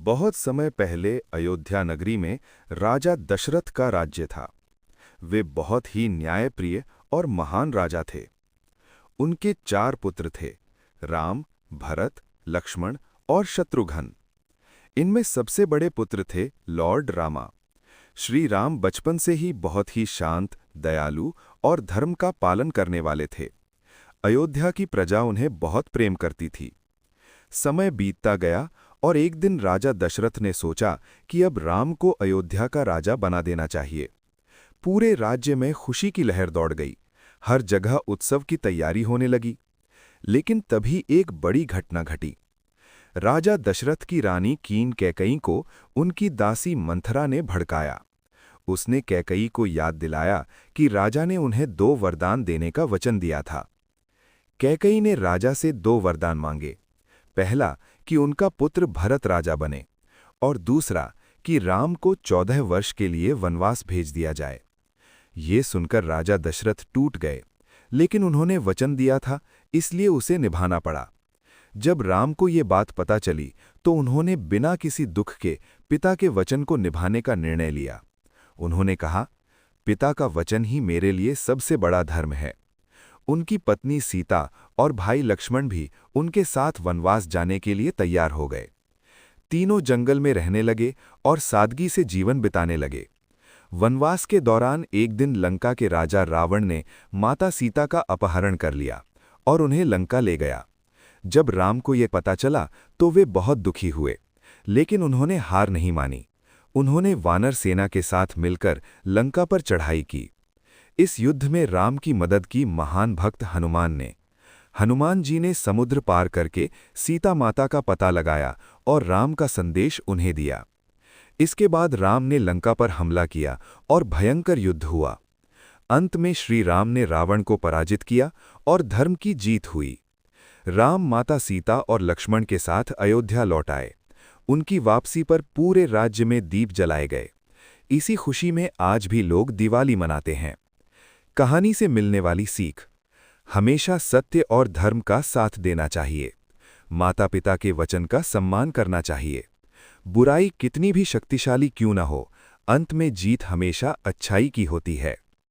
बहुत समय पहले अयोध्या नगरी में राजा दशरथ का राज्य था। वे बहुत ही न्यायप्रिय और महान राजा थे। उनके 4 पुत्र थे, राम, भरत, लक्ष्मण और शत्रुघ्न। इनमें सबसे बड़े पुत्र थे लॉर्ड रामा। श्री राम बचपन से ही बहुत ही शांत, दयालु और धर्म का पालन करने वाले थे। अयोध्या की प्रजा उन्हें बहुत प्रेम करती थी। समय बीतता गया और एक दिन राजा दशरथ ने सोचा कि अब राम को अयोध्या का राजा बना देना चाहिए। पूरे राज्य में खुशी की लहर दौड़ गई। हर जगह उत्सव की तैयारी होने लगी। लेकिन तभी एक बड़ी घटना घटी। राजा दशरथ की रानी कीन कैकई को उनकी दासी मंथरा ने भड़काया। उसने कैकई को याद दिलाया कि राजा ने उन्हें 2 वरदान देने का वचन दिया था। कैकई ने राजा से 2 वरदान मांगे। पहला कि उनका पुत्र भरत राजा बने और दूसरा कि राम को 14 वर्ष के लिए वनवास भेज दिया जाए। ये सुनकर राजा दशरथ टूट गए, लेकिन उन्होंने वचन दिया था, इसलिए उसे निभाना पड़ा। जब राम को ये बात पता चली तो उन्होंने बिना किसी दुख के पिता के वचन को निभाने का निर्णय लिया। उन्होंने कहा, पिता का वचन ही मेरे लिए सबसे बड़ा धर्म है। उनकी पत्नी सीता और भाई लक्ष्मण भी उनके साथ वनवास जाने के लिए तैयार हो गए। तीनों जंगल में रहने लगे और सादगी से जीवन बिताने लगे। वनवास के दौरान एक दिन लंका के राजा रावण ने माता सीता का अपहरण कर लिया और उन्हें लंका ले गया। जब राम को यह पता चला तो वे बहुत दुखी हुए, लेकिन उन्होंने हार नहीं मानी। उन्होंने वानर सेना के साथ मिलकर लंका पर चढ़ाई की। इस युद्ध में राम की मदद की महान भक्त हनुमान ने। हनुमान जी ने समुद्र पार करके सीता माता का पता लगाया और राम का संदेश उन्हें दिया। इसके बाद राम ने लंका पर हमला किया और भयंकर युद्ध हुआ। अंत में श्री राम ने रावण को पराजित किया और धर्म की जीत हुई। राम माता सीता और लक्ष्मण के साथ अयोध्या लौट आए। उनकी वापसी पर पूरे राज्य में दीप जलाए गए। इसी खुशी में आज भी लोग दिवाली मनाते हैं। कहानी से मिलने वाली सीख: हमेशा सत्य और धर्म का साथ देना चाहिए। माता पिता के वचन का सम्मान करना चाहिए। बुराई कितनी भी शक्तिशाली क्यों न हो, अंत में जीत हमेशा अच्छाई की होती है।